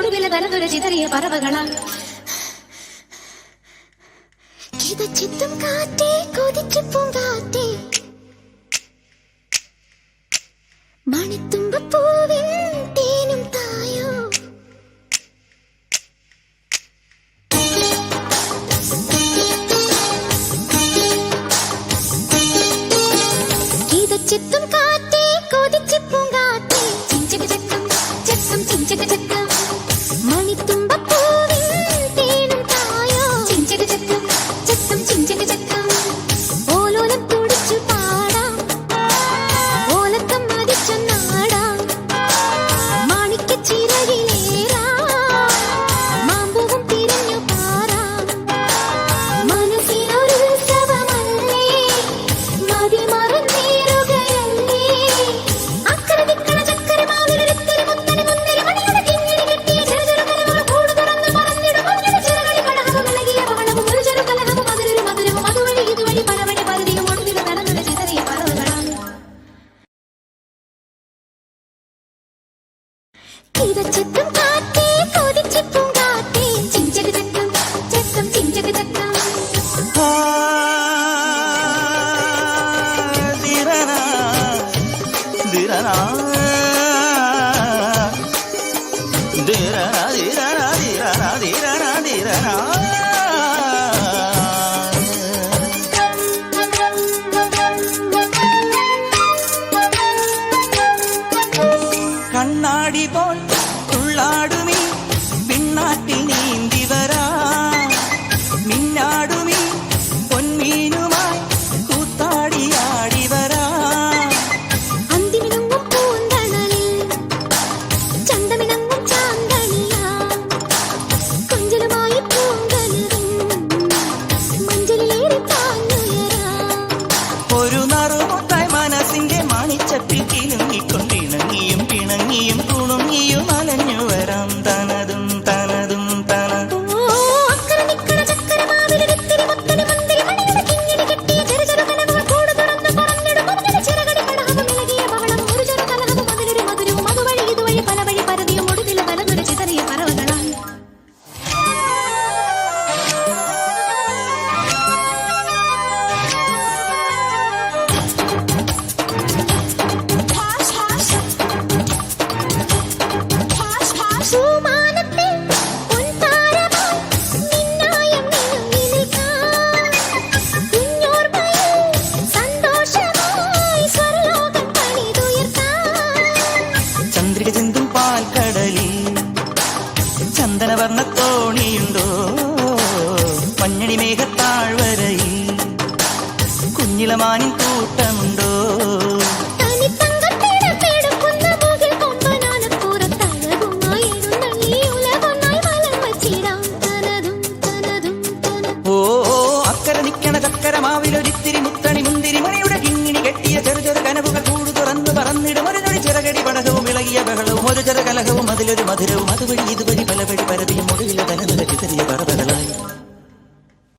ഒടുവിലെ വരതൊരു ചിതറിയ പറവകളാൽ കിതച്ചെത്തും കാറ്റേ കൊതിച്ചു പൂങ്കാറ്റേ മണിത്തുമ്പപ്പൂവിൻ തേനും തായോ കിതച്ചെത്തും കാറ്റേ കൊതിച്ചു പൂങ്കാറ്റേ ചിഞ്ചക ചക്കം ചക്കം ചിഞ്ചക ചക്കം മണിത്തുമ്പപ്പൂവിൻ തേനും തായോ ചിഞ്ചക ചക്കം ചക്കം ചിഞ്ചക ചക്കം ഓലോലം തുടിച്ചു പാടാം ഓലക്കം മതിച്ചൊന്നാടാം മാണിക്കച്ചിറകിലേറാം മാമ്പൂവും തിരിഞ്ഞു പാറാം മനസ്സിലൊരു ഉത്സവമല്ലേ മതി മറന്നേറുകയല്ലേ അക്കരതിക്കണ ചക്കരമാവിലൊരുത്തരി മുത്തരി മുന്തിരി മണിയുടെ കിങ്ങിണി കെട്ടിയ ചെറുചെറുകലകൾ കൂട് തുറന്ന് പറന്നിടും മഞ്ഞിട ചിറകടി പടഹവും ഇളകിയ ബഹളവും ഒരു ചെറുകലഹവും അതിലൊരു മധുരവും അതുവഴി ഇതുവഴി പലവഴി പരതിയും ഒടുവിൽ നടന്നത് ചിതറിയ പറവകളാണ് കിതച്ചെത്തും കാറ്റേ കൊതിച്ചു പൂങ്കാറ്റേ ചിഞ്ചക ചക്കം ചക്കം ചിഞ്ചക ചക്കം കണ്ണാടി പോൽ തുള്ളാടുമീ പിന്നാട്ടിൽ നീന്തി വരാ മിന്നാടുമീ പൊന്മീനുമായി കൂത്താടിയാടി വരാ അന്തിമിണങ്ങും പൂന്തണലിൽ ചന്തമിണങ്ങും ചാന്തണിയാ കൊഞ്ചലുമായി പൂങ്കനറും മഞ്ചലിലേറി താങ്ങുയരാ ഒരു നറുമുട്ടായി മനസ്സിന്റെ മണിച്ചപ്പിൽ കിലുങ്ങിക്കൊണ്ടിണങ്ങിയും പിണങ്ങിയും തുണുങ്ങിയും അലഞ്ഞു വരാം തനതും തനതും തനതും അക്കര നിക്കണ ചക്കരമാവിലൊരുത്തിരി മുത്തരി മുന്തിരി മണിയുടെ കിങ്ങിണി കെട്ടിയ ചെറുചെറുകലകൾ കൂട് തുറന്ന് പറന്നിടും മഞ്ഞിട ചിറകടി പടഹവും ഇളകിയ ബഹളവും ഒരു ചെറുകലഹവും അതിലൊരു മധുരവും അതുവഴി ഇതുവഴി പലവഴി പരതിയും ഒടുവിൽ വലതൊരു ചിതറിയ പറവകളാൽ പൂമാനത്തെ പൊൻതാരമായി നിന്നായം മിനുങ്ങി നിൽക്കാം കുഞ്ഞോർമ്മയിൽ സന്തോഷമായി സ്വർലോകം പണിതുയർത്താം ചന്ദ്രിക ചിന്തും പാൽക്കടലിൽ ചന്ദനവർണ്ണ തോണിയുണ്ടോ മഞ്ഞണി മേഘത്താഴ്വരയിൽ കുഞ്ഞിളമാനിൻ കൂട്ടമുണ്ടോ തനിത്തങ്കത്തിടപ്പെടുക്കുന്ന മുകിൽ കൊമ്പനാനപ്പുറത്തഴകുമായി എഴുന്നള്ളി ഉലകൊന്നായി മലർ വച്ചിടാം തനതും തനതും തനതും ഓ അക്കര നിക്കണ ചക്കരമാവിലൊരിത്തിരി മുത്തണി മുന്തിരി മണിയുടെ കിങ്ങിണി കെട്ടിയ ചെറു ചെറു കനവുകൾ കൂട് തുറന്ന് പറന്നിടും ഒരു നൊടി ചിറകടി പടകവും ഇളകിയ ബഹളവും ഒരു ചെറു കലഹവും അതിലൊരു മധുരവും അതുവഴി ഇതുവഴി